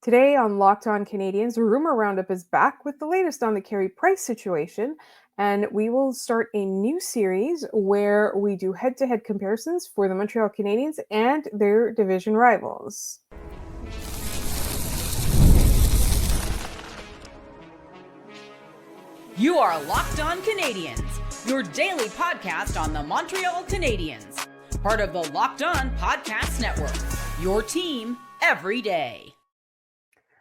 Today on Locked On Canadiens, Rumor Roundup is back with the latest on the Carey Price situation, and we will start a new series where we do head-to-head comparisons for the Montreal Canadiens and their division rivals. You are Locked On Canadiens, your daily podcast on the Montreal Canadiens, part of the Locked On Podcast Network, your team every day.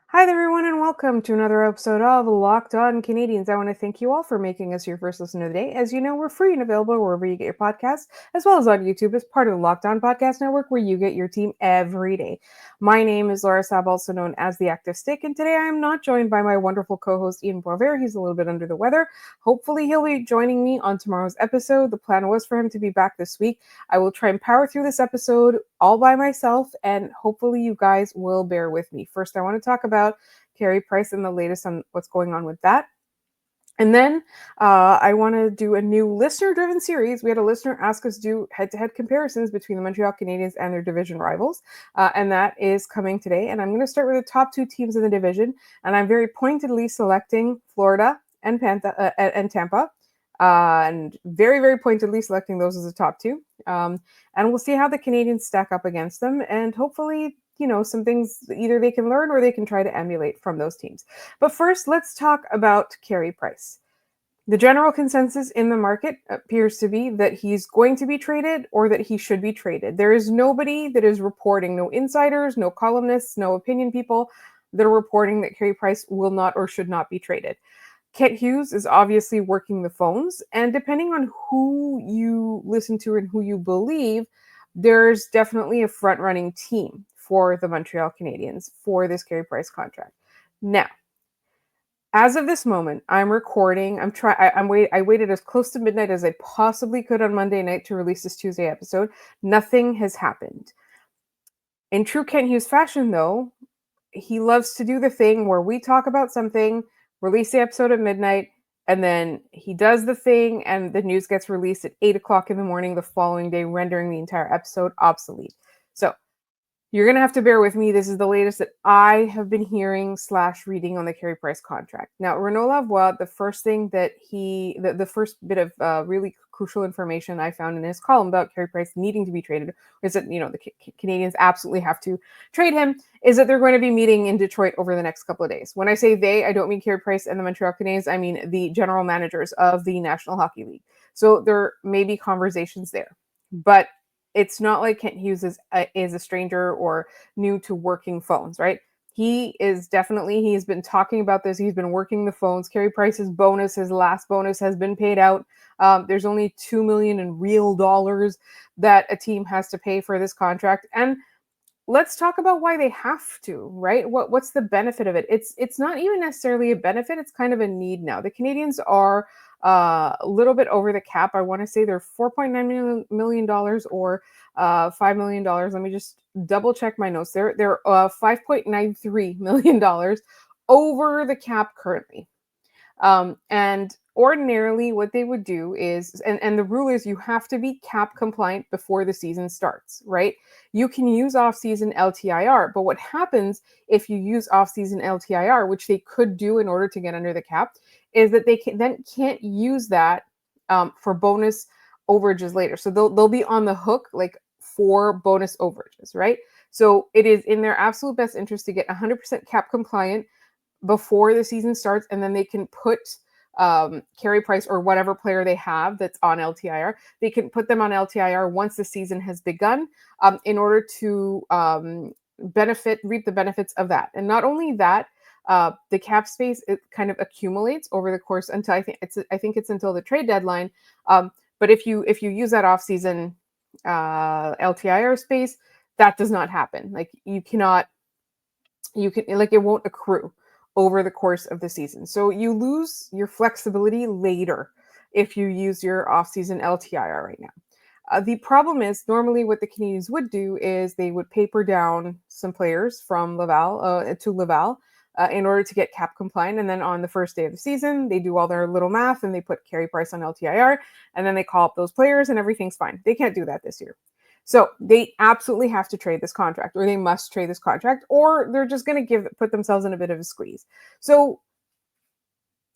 Hi there, everyone, and welcome to another episode of Locked On Canadiens. I want to thank you all for making us your first listen of the day. As you know, we're free and available wherever you get your podcasts, as well as on YouTube as part of the Locked On Podcast Network, where you get your team every day. My name is Laura Saab, also known as the Active Stick, and today I am not joined by my wonderful co-host Ian Boisvert. He's a little bit under the weather. Hopefully, he'll be joining me on tomorrow's episode. The plan was for him to be back this week. I will try and power through this episode all by myself, and hopefully you guys will bear with me. First, I want to talk about Carey Price and the latest on what's going on with that. And then I want to do a new listener-driven series. We had a listener ask us to do head-to-head comparisons between the Montreal Canadiens and their division rivals, and that is coming today. And I'm going to start with the top two teams in the division, and I'm very pointedly selecting Florida and Tampa, and very, very pointedly selecting those as the top two. And we'll see how the Canadiens stack up against them, and hopefully some things either they can learn or they can try to emulate from those teams. But first, let's talk about Carey Price. The general consensus in the market appears to be that he's going to be traded or that he should be traded. There is nobody that is reporting, no insiders, no columnists, no opinion people that are reporting that Carey Price will not or should not be traded. Kent Hughes is obviously working the phones, and depending on who you listen to and who you believe, there's definitely a front-running team for the Montreal Canadiens for this Carey Price contract. Now, as of this moment, I'm recording. I waited as close to midnight as I possibly could on Monday night to release this Tuesday episode. Nothing has happened. In true Kent Hughes fashion, though, he loves to do the thing where we talk about something, release the episode at midnight, and then he does the thing, and the news gets released at 8 o'clock in the morning the following day, rendering the entire episode obsolete. So you're going to have to bear with me. This is the latest that I have been hearing / reading on the Carey Price contract. Now, Renaud Lavoie, the first thing that the first bit of really crucial information I found in his column about Carey Price needing to be traded is that, the Canadiens absolutely have to trade him, is that they're going to be meeting in Detroit over the next couple of days. When I say they, I don't mean Carey Price and the Montreal Canadiens. I mean the general managers of the National Hockey League. So there may be conversations there. But it's not like Kent Hughes is a stranger or new to working phones, right? He's been talking about this. He's been working the phones. Carey Price's bonus, his last bonus, has been paid out. There's only $2 million in real dollars that a team has to pay for this contract. And let's talk about why they have to, right? What's the benefit of it? It's not even necessarily a benefit. It's kind of a need now. The Canadiens are a little bit over the cap. I want to say they're $4.9 million or $5 million. Let me just double check my notes. They're $5.93 million over the cap currently. And ordinarily what they would do is, and the rule is you have to be cap compliant before the season starts, right? You can use off-season LTIR, but what happens if you use off-season LTIR, which they could do in order to get under the cap, is that they can't use that for bonus overages later. So they'll be on the hook like for bonus overages, right? So it is in their absolute best interest to get 100% cap compliant before the season starts, and then they can put Carey Price or whatever player they have that's on LTIR. They can put them on LTIR once the season has begun in order to reap the benefits of that. And not only that, the cap space, it kind of accumulates over the course until I think it's until the trade deadline. But if you use that off-season LTIR space, that does not happen. Like it won't accrue over the course of the season. So you lose your flexibility later if you use your off-season LTIR right now. The problem is normally what the Canadiens would do is they would paper down some players from Laval to Laval in order to get cap compliant. And then on the first day of the season, they do all their little math and they put Carey Price on LTIR, and then they call up those players and everything's fine. They can't do that this year. So they absolutely have to trade this contract, or they must trade this contract, or they're just going to put themselves in a bit of a squeeze. So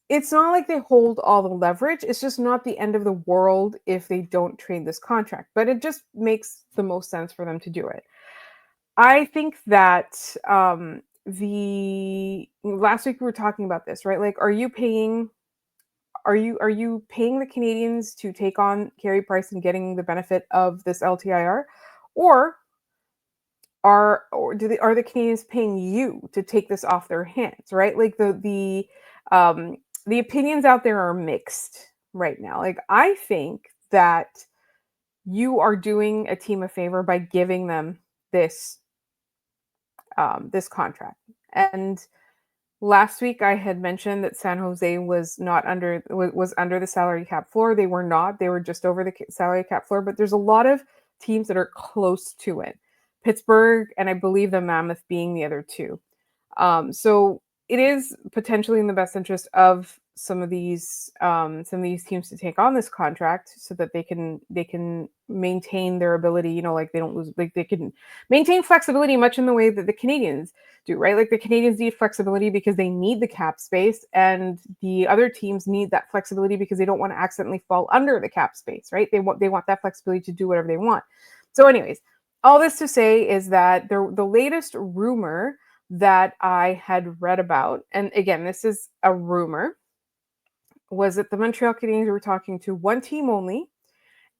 it's not like they hold all the leverage. It's just not the end of the world if they don't trade this contract, but it just makes the most sense for them to do it. I think that the last week we were talking about this, right? Like, are you paying the Canadians to take on Carey Price and getting the benefit of this LTIR, or are the Canadians paying you to take this off their hands, right? Like the opinions out there are mixed right now. Like, I think that you are doing a team a favor by giving them this this contract. And last week I had mentioned that San Jose was not under was under the salary cap floor. They were not. They were just over the salary cap floor, but there's a lot of teams that are close to it. Pittsburgh and I believe the Mammoth being the other two. So it is potentially in the best interest of some of these teams to take on this contract so that they can maintain their ability. Like they don't lose, like they can maintain flexibility much in the way that the Canadians do, right? Like the Canadians need flexibility because they need the cap space, and the other teams need that flexibility because they don't want to accidentally fall under the cap space, right? They want that flexibility to do whatever they want. So, anyways, all this to say is that the latest rumor that I had read about, and again, this is a rumor, was that the Montreal Canadiens were talking to one team only,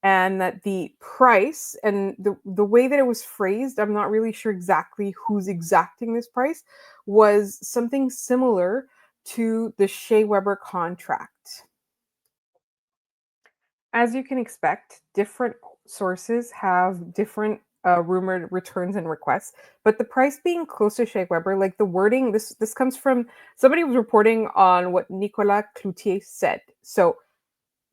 and that the price and the way that it was phrased, I'm not really sure exactly who's exacting this price, was something similar to the Shea Weber contract. As you can expect, different sources have different rumored returns and requests, but the price being close to Shea Weber, like the wording, this comes from somebody was reporting on what Nicolas Cloutier said. So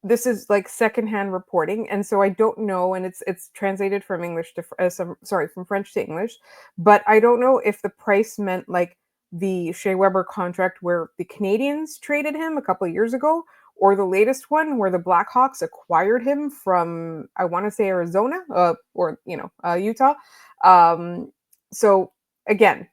this is like secondhand reporting, and so I don't know, and it's translated from English to from French to English, but I don't know if the price meant like the Shea Weber contract where the Canadians traded him a couple of years ago, or the latest one where the Blackhawks acquired him from, I want to say, Arizona, or Utah. Um, so again,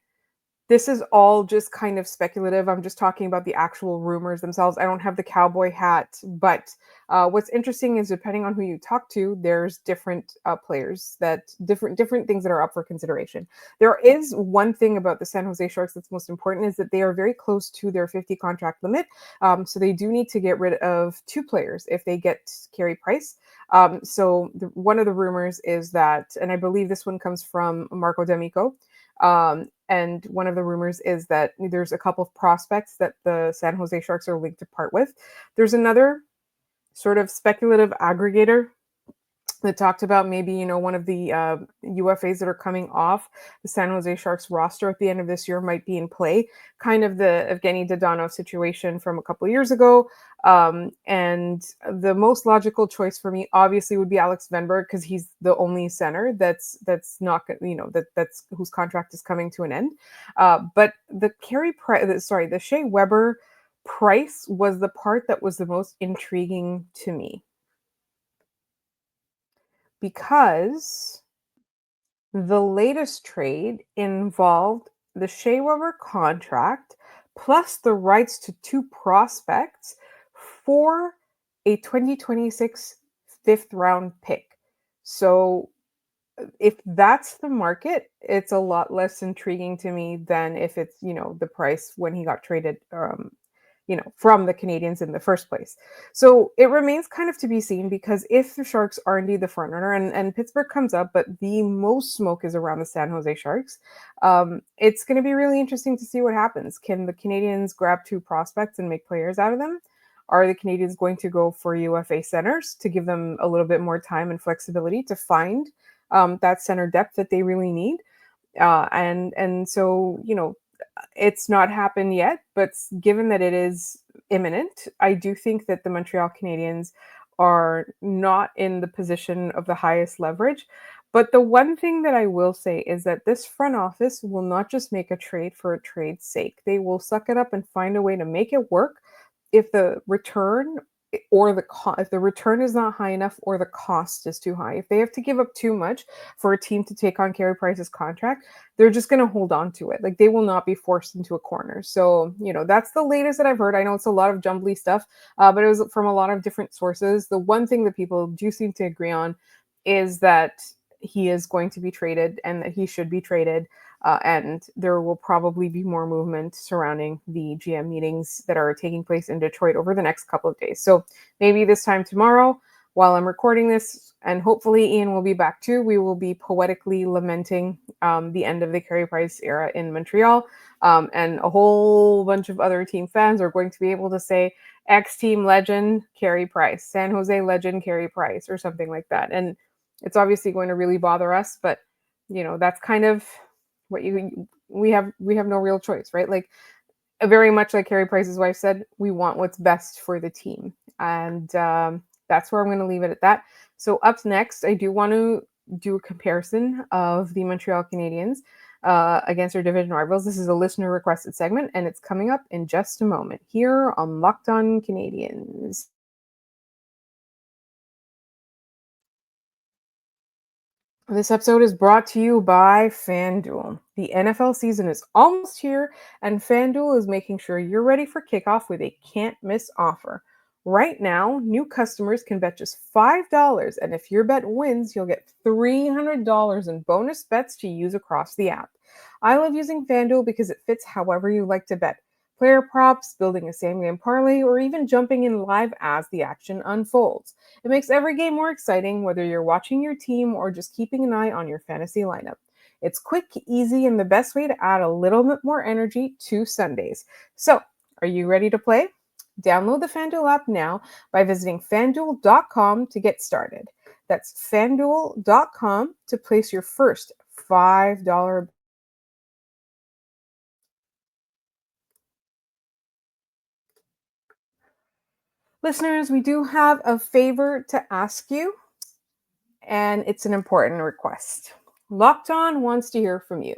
this is all just kind of speculative. I'm just talking about the actual rumors themselves. I don't have the cowboy hat, but what's interesting is depending on who you talk to, there's different players that different things that are up for consideration. There is one thing about the San Jose Sharks that's most important is that they are very close to their 50 contract limit. So they do need to get rid of two players if they get Carey Price. One of the rumors is that, and I believe this one comes from Marco D'Amico, and one of the rumors is that there's a couple of prospects that the San Jose Sharks are linked to part with. There's another sort of speculative aggregator that talked about maybe, one of the UFAs that are coming off the San Jose Sharks roster at the end of this year might be in play, kind of the Evgeny Dadonov situation from a couple of years ago. And the most logical choice for me, obviously, would be Alex Venberg, because he's the only center that's not, that's whose contract is coming to an end. But the the Shea Weber price was the part that was the most intriguing to me, because the latest trade involved the Shea Weber contract plus the rights to two prospects for a 2026 fifth round pick. So if that's the market, it's a lot less intriguing to me than if it's, the price when he got traded from the Canadiens in the first place. So it remains kind of to be seen, because if the Sharks are indeed the front runner, and Pittsburgh comes up, but the most smoke is around the San Jose Sharks, it's going to be really interesting to see what happens. Can the Canadiens grab two prospects and make players out of them? Are the Canadiens going to go for UFA centers to give them a little bit more time and flexibility to find that center depth that they really need? And so, it's not happened yet, but given that it is imminent, I do think that the Montreal Canadiens are not in the position of the highest leverage. But the one thing that I will say is that this front office will not just make a trade for a trade's sake. They will suck it up and find a way to make it work if the return or if the return is not high enough or the cost is too high. If they have to give up too much for a team to take on Carey Price's contract, they're just going to hold on to it. Like, they will not be forced into a corner. So, that's the latest that I've heard. I know it's a lot of jumbly stuff, but it was from a lot of different sources. The one thing that people do seem to agree on is that he is going to be traded and that he should be traded. And there will probably be more movement surrounding the GM meetings that are taking place in Detroit over the next couple of days. So maybe this time tomorrow, while I'm recording this, and hopefully Ian will be back too, we will be poetically lamenting the end of the Carey Price era in Montreal. And a whole bunch of other team fans are going to be able to say, X-team legend, Carey Price, San Jose legend, Carey Price, or something like that. And it's obviously going to really bother us, but that's kind of what we have no real choice, right? Like, very much like Carey Price's wife said, we want what's best for the team. And that's where I'm going to leave it at that. So up next, I do want to do a comparison of the Montreal Canadiens against their division rivals. This is a listener requested segment, and it's coming up in just a moment here on Locked On Canadiens. This episode is brought to you by FanDuel. The NFL season is almost here, and FanDuel is making sure you're ready for kickoff with a can't-miss offer. Right now, new customers can bet just $5, and if your bet wins, you'll get $300 in bonus bets to use across the app. I love using FanDuel because it fits however you like to bet. Player props, building a same-game parlay, or even jumping in live as the action unfolds. It makes every game more exciting, whether you're watching your team or just keeping an eye on your fantasy lineup. It's quick, easy, and the best way to add a little bit more energy to Sundays. So, are you ready to play? Download the FanDuel app now by visiting FanDuel.com to get started. That's FanDuel.com to place your first $5. Listeners, we do have a favor to ask you, and it's an important request. Locked On wants to hear from you.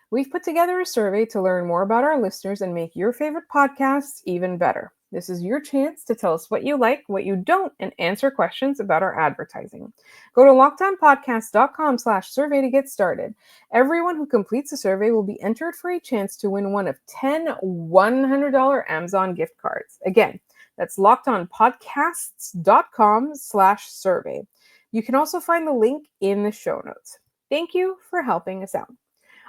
We've put together a survey to learn more about our listeners and make your favorite podcasts even better. This is your chance to tell us what you like, what you don't, and answer questions about our advertising. Go to lockedonpodcast.com/survey to get started. Everyone who completes the survey will be entered for a chance to win one of 10 $100 Amazon gift cards. Again, that's lockedonpodcasts.com/survey. You can also find the link in the show notes. Thank you for helping us out.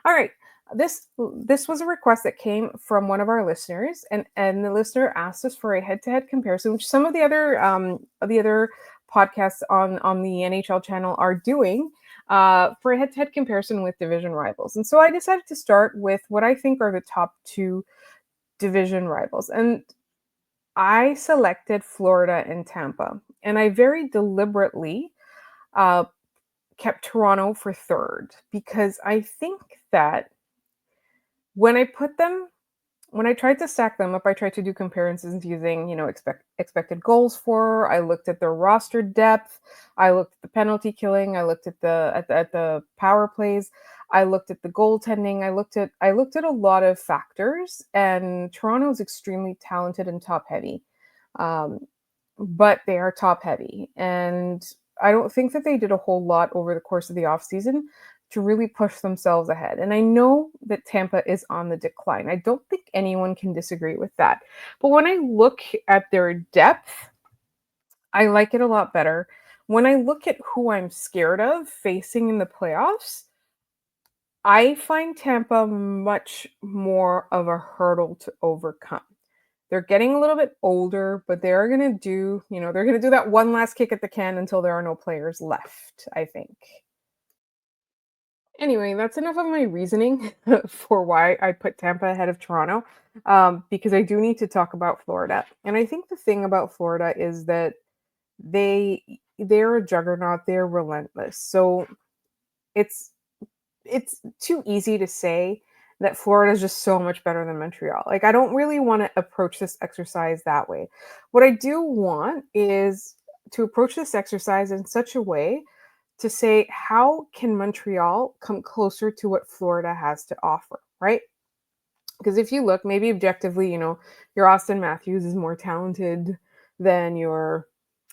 All right. This was a request that came from one of our listeners, and the listener asked us for a head-to-head comparison, which some of the other podcasts on the NHL channel are doing, for a head-to-head comparison with division rivals. And so I decided to start with what I think are the top two division rivals, and I selected Florida and Tampa, and I very deliberately kept Toronto for third because I think that when I tried to stack them up, I tried to do comparisons using, expected goals for. I looked at their roster depth. I looked at the penalty killing. I looked at the power plays. I looked at the goaltending. I looked at a lot of factors. And Toronto is extremely talented and top heavy, but they are top heavy, and I don't think that they did a whole lot over the course of the offseason to really push themselves ahead. And I know that Tampa is on the decline. I don't think anyone can disagree with that. But when I look at their depth, I like it a lot better. When I look at who I'm scared of facing in the playoffs, I find Tampa much more of a hurdle to overcome. They're getting a little bit older, but they're going to do that one last kick at the can until there are no players left, I think. Anyway, that's enough of my reasoning for why I put Tampa ahead of Toronto, because I do need to talk about Florida. And I think the thing about Florida is that they're a juggernaut. They're relentless. So it's too easy to say that Florida is just so much better than Montreal. Like, I don't really want to approach this exercise that way. What I do want is to approach this exercise in such a way to say, how can Montreal come closer to what Florida has to offer, right? Because if you look, maybe objectively, your Austin Matthews is more talented than your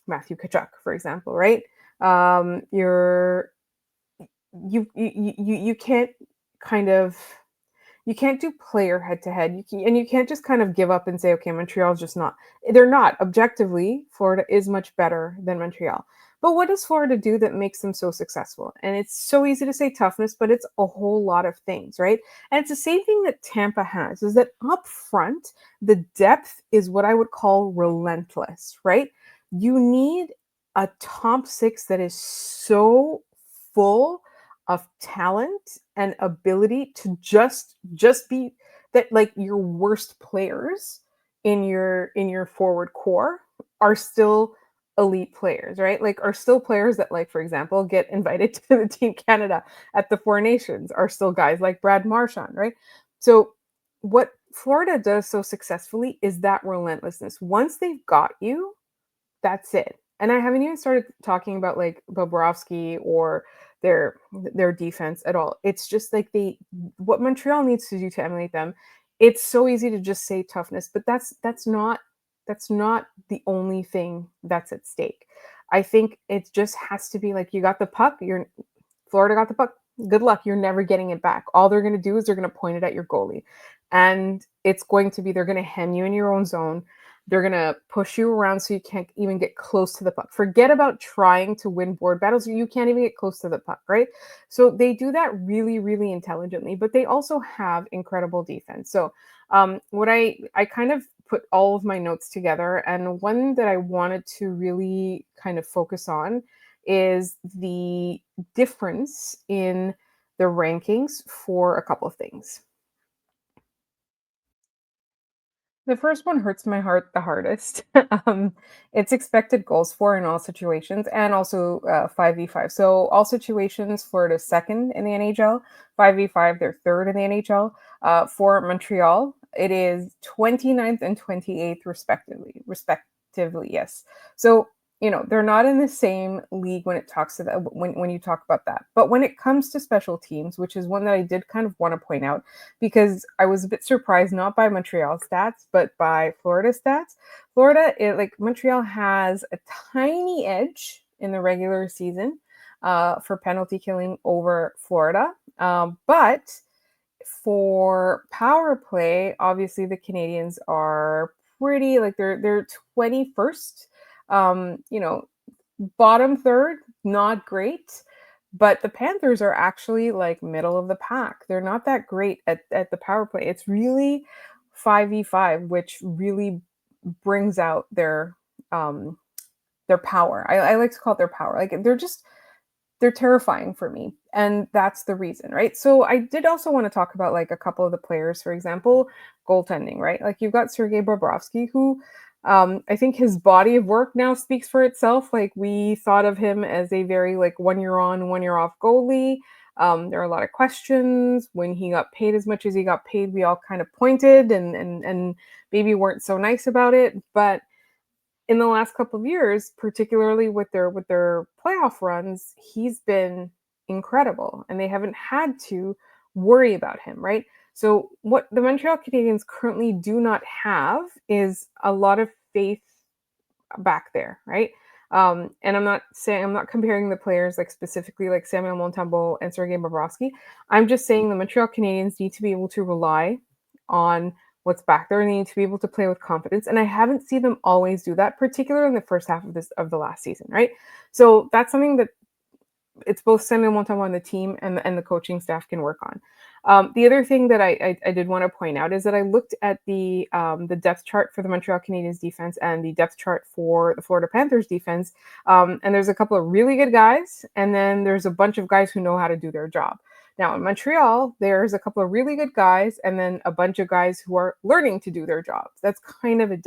Matthew Tkachuk, for example, right? You're you can't kind of you can't do player head to head. You can't just kind of give up and say, okay, Montreal's just not. They're not. Objectively, Florida is much better than Montreal. But what does Florida do that makes them so successful? And it's so easy to say toughness, but it's a whole lot of things, right? And it's the same thing that Tampa has, is that up front, the depth is what I would call relentless, right? You need a top six that is so full of talent and ability to just be that, like, your worst players in your forward core are still elite players, right? Like, are still players that, like, for example, get invited to the Team Canada at the Four Nations, are still guys like Brad Marchand, right? So what Florida does so successfully is that relentlessness. Once they've got you, that's it. And I haven't even started talking about, like, Bobrovsky or their defense at all. It's just like what Montreal needs to do to emulate them. It's so easy to just say toughness, but that's not the only thing that's at stake. I think it just has to be like, you got the puck, Florida got the puck. Good luck. You're never getting it back. All they're going to do is they're going to point it at your goalie. And it's going to be, they're going to hem you in your own zone. They're going to push you around so you can't even get close to the puck. Forget about trying to win board battles. You can't even get close to the puck, right? So they do that really, really intelligently, but they also have incredible defense. So what I kind of put all of my notes together, and one that I wanted to really kind of focus on is the difference in the rankings for a couple of things. The first one hurts my heart the hardest. um, it's expected goals for in all situations, and also 5v5. So all situations, Florida's second in the NHL. 5v5, they're third in the NHL. For Montreal, it is 29th and 28th respectively, yes. So, they're not in the same league when it talks to that, when you talk about that. But when it comes to special teams, which is one that I did kind of want to point out, because I was a bit surprised, not by Montreal stats, but by Florida stats. Like Montreal has a tiny edge in the regular season for penalty killing over Florida. But for power play, obviously the Canadiens are pretty, like, they're 21st. Bottom third, not great. But the Panthers are actually, like, middle of the pack. They're not that great at the power play. It's really 5v5, which really brings out their power. I like to call it their power. Like, they're terrifying for me, and that's the reason, right? So I did also want to talk about, like, a couple of the players, for example, goaltending, right? Like, you've got Sergei Bobrovsky, who I think his body of work now speaks for itself. Like, we thought of him as a very, like, 1 year on, 1 year off goalie. There are a lot of questions when he got paid as much as he got paid. We all kind of pointed and maybe weren't so nice about it, but in the last couple of years, particularly with their playoff runs, he's been incredible, and they haven't had to worry about him, right? So what the Montreal Canadiens currently do not have is a lot of faith back there, right? And I'm not comparing the players, like, specifically like Samuel Montembeault and Sergei Bobrovsky. I'm just saying the Montreal Canadiens need to be able to rely on what's back there, and they need to be able to play with confidence. And I haven't seen them always do that, particularly in the first half of the last season, right? So that's something that it's both Samuel Montembeault on the team and the coaching staff can work on. The other thing that I did want to point out is that I looked at the depth chart for the Montreal Canadiens defense and the depth chart for the Florida Panthers defense, and there's a couple of really good guys, and then there's a bunch of guys who know how to do their job. Now in Montreal, there's a couple of really good guys, and then a bunch of guys who are learning to do their jobs. That's kind of a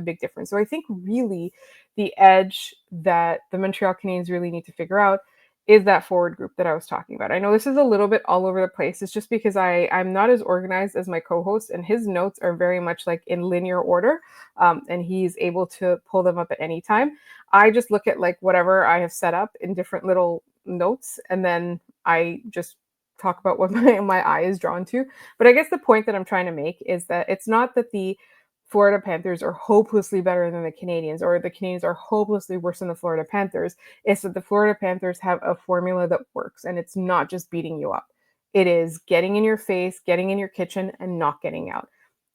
big difference. So I think really the edge that the Montreal Canadiens really need to figure out is that forward group that I was talking about. I know this is a little bit all over the place. It's just because I'm not as organized as my co-host, and his notes are very much like in linear order, and he's able to pull them up at any time. I just look at, like, whatever I have set up in different little notes, and then I just talk about what my eye is drawn to. But I guess the point that I'm trying to make is that it's not that the Florida Panthers are hopelessly better than the Canadiens, or the Canadiens are hopelessly worse than the Florida Panthers. It's that the Florida Panthers have a formula that works, and it's not just beating you up. It is getting in your face, getting in your kitchen, and not getting out.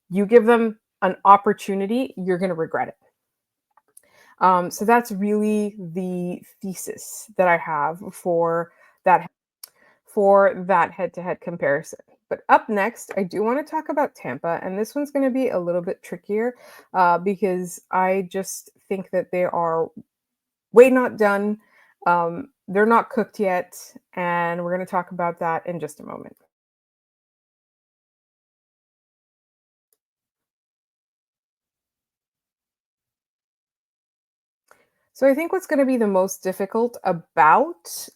You give them an opportunity, you're going to regret it. So that's really the thesis that I have that for that head-to-head comparison. But up next, I do want to talk about Tampa, and this one's going to be a little bit trickier because I just think that they are way not done. They're not cooked yet, and we're going to talk about that in just a moment. So I think what's going to be the most difficult about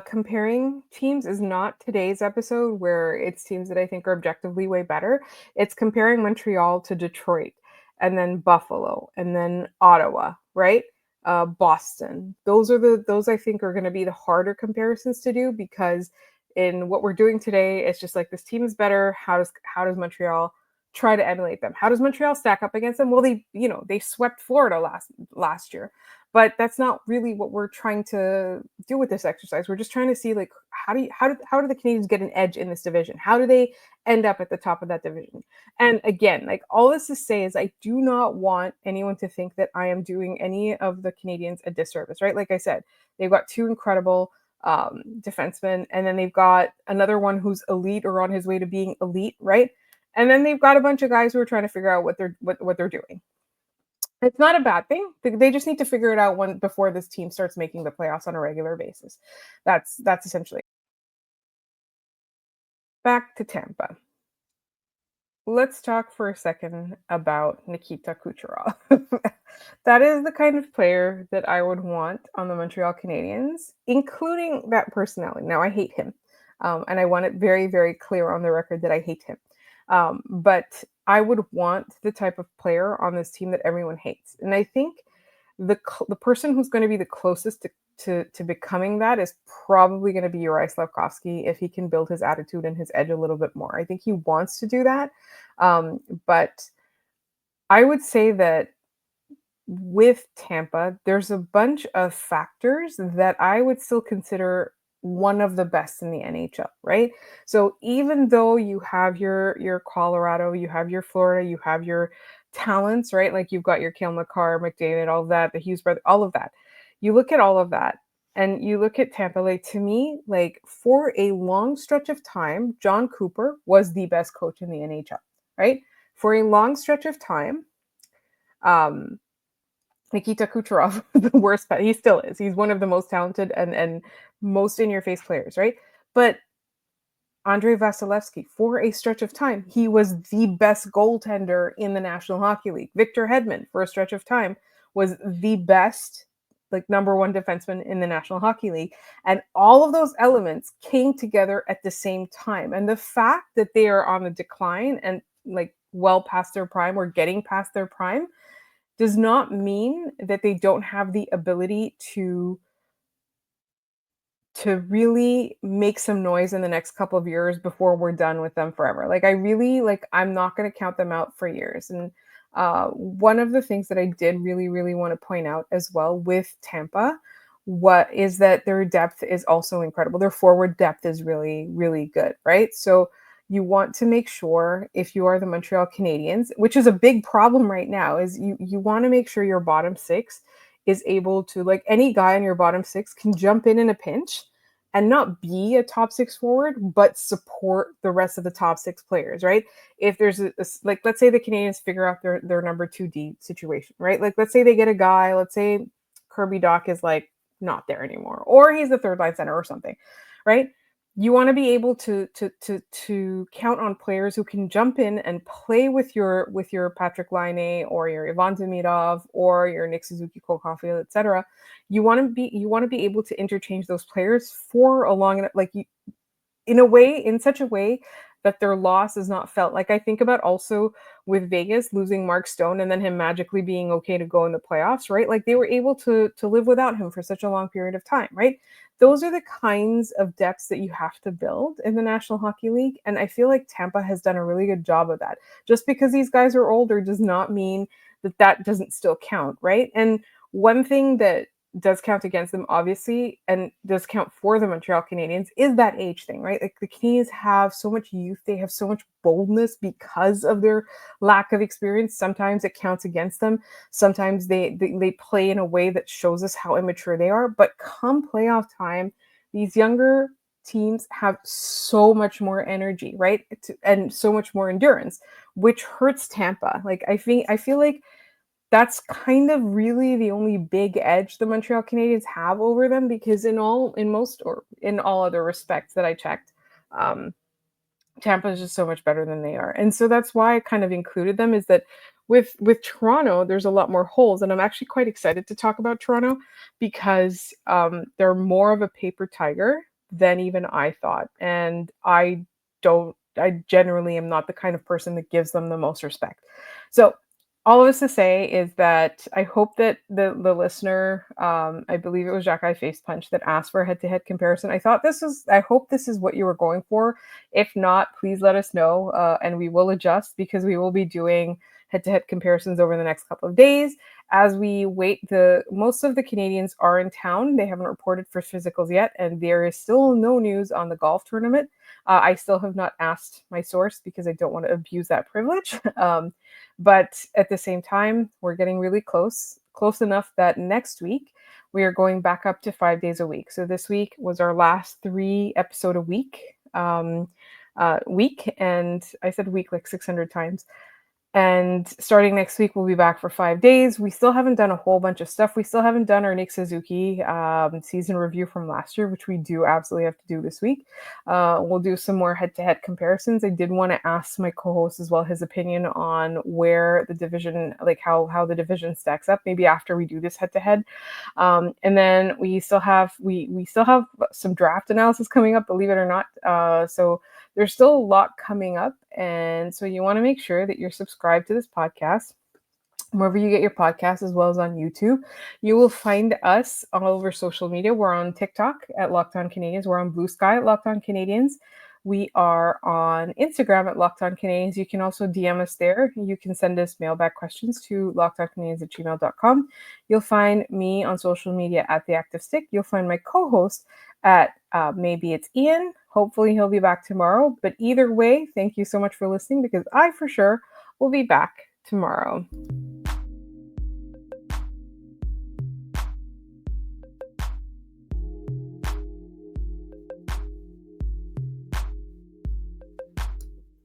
comparing teams is not today's episode, where it's teams that I think are objectively way better. It's comparing Montreal to Detroit, and then Buffalo, and then Ottawa, right? Boston. Those I think are going to be the harder comparisons to do, because in what we're doing today, it's just like this team is better. How does Montreal try to emulate them? How does Montreal stack up against them? Well, they swept Florida last year, but that's not really what we're trying to do with this exercise. We're just trying to see, like, how do the Canadians get an edge in this division? How do they end up at the top of that division? And again, like, all this to say is I do not want anyone to think that I am doing any of the Canadians a disservice, right? Like I said, they've got two incredible defensemen, and then they've got another one who's elite or on his way to being elite, right? And then they've got a bunch of guys who are trying to figure out what they're doing. It's not a bad thing. They just need to figure it out before this team starts making the playoffs on a regular basis. That's essentially it. Back to Tampa. Let's talk for a second about Nikita Kucherov. That is the kind of player that I would want on the Montreal Canadiens, including that personality. Now, I hate him, and I want it very, very clear on the record that I hate him. But I would want the type of player on this team that everyone hates. And I think the person who's going to be the closest to becoming that is probably going to be Uri Slavkovsky, if he can build his attitude and his edge a little bit more. I think he wants to do that. But I would say that with Tampa, there's a bunch of factors that I would still consider one of the best in the NHL, right? So even though you have your Colorado, you have your Florida, you have your talents, right? Like, you've got your Cale Makar, McDavid, all of that, the Hughes brother, all of that. You look at all of that, and you look at Tampa. Like, to me, like, for a long stretch of time, John Cooper was the best coach in the NHL, right? For a long stretch of time, um, Nikita Kucherov, the worst, but he still is. He's one of the most talented and most in your face players, right? But Andrei Vasilevskiy, for a stretch of time, he was the best goaltender in the National Hockey League. Victor Hedman, for a stretch of time, was the best, like, number one defenseman in the National Hockey League. And all of those elements came together at the same time. And the fact that they are on the decline and, like, well past their prime, or getting past their prime, does not mean that they don't have the ability to really make some noise in the next couple of years before we're done with them forever. Like, I really, like, I'm not going to count them out for years. And one of the things that I did really, really want to point out as well with Tampa, what is that their depth is also incredible. Their forward depth is really, really good, right? So you want to make sure, if you are the Montreal Canadiens, which is a big problem right now, is you want to make sure your bottom six is able to, like, any guy in your bottom six can jump in a pinch and not be a top six forward, but support the rest of the top six players, right? If there's like, let's say the Canadiens figure out their number 2D situation, right? Like, let's say they get a guy, let's say Kirby Doc is, like, not there anymore, or he's the third line center or something, right? You want to be able to count on players who can jump in and play with your Patrick Laine, or your Ivan Demidov, or your Nick Suzuki, Cole Caulfield, etc. You want to be able to interchange those players for a long, like, in such a way that their loss is not felt. Like, I think about also with Vegas losing Mark Stone and then him magically being okay to go in the playoffs, right? Like, they were able to live without him for such a long period of time, right? those are the kinds of depths that you have to build in the National Hockey League. And I feel like Tampa has done a really good job of that. Just because these guys are older does not mean that that doesn't still count, right? And one thing that does count against them, obviously, and does count for the Montreal Canadiens is that age thing, right? Like the Canadiens have so much youth, they have so much boldness because of their lack of experience. Sometimes it counts against them. Sometimes they play in a way that shows us how immature they are. But come playoff time, these younger teams have so much more energy, right? And so much more endurance, which hurts Tampa. Like I feel like that's kind of really the only big edge the Montreal Canadiens have over them, because in most or in all other respects that I checked, um, Tampa is just so much better than they are. And so that's why I kind of included them, is that with Toronto, there's a lot more holes. And I'm actually quite excited to talk about Toronto because they're more of a paper tiger than even I thought. And I generally am not the kind of person that gives them the most respect. So all of this to say is that I hope that the listener, I believe it was Jack I Face Punch, that asked for a head-to-head comparison. I hope this is what you were going for. If not, please let us know, and we will adjust, because we will be doing head-to-head comparisons over the next couple of days as we wait. Most of the Canadians are in town. They haven't reported for physicals yet, and there is still no news on the golf tournament. I still have not asked my source because I don't want to abuse that privilege. But at the same time, we're getting really close enough that next week we are going back up to 5 days a week. So this week was our last 3 episode a week week, and I said week like 600 times. And starting next week, we'll be back for 5 days. We still haven't done a whole bunch of stuff. We still haven't done our Nick Suzuki season review from last year, which we do absolutely have to do this week. We'll do some more head-to-head comparisons. I did want to ask my co-host as well his opinion on where the division, like how the division stacks up, maybe after we do this head-to-head. And then we still have some draft analysis coming up, believe it or not. So there's still a lot coming up, and so you want to make sure that you're subscribed to this podcast wherever you get your podcasts, as well as on YouTube. You will find us all over social media. We're on TikTok at Locked On Canadiens. We're on Blue Sky at Locked On Canadiens. We are on Instagram at Locked On Canadiens. You can also DM us there. You can send us mailbag questions to lockedoncanadiens@gmail.com. You'll find me on social media at The Active Stick. You'll find my co-host at maybe it's Ian. Hopefully he'll be back tomorrow. But either way, thank you so much for listening, because I for sure will be back tomorrow.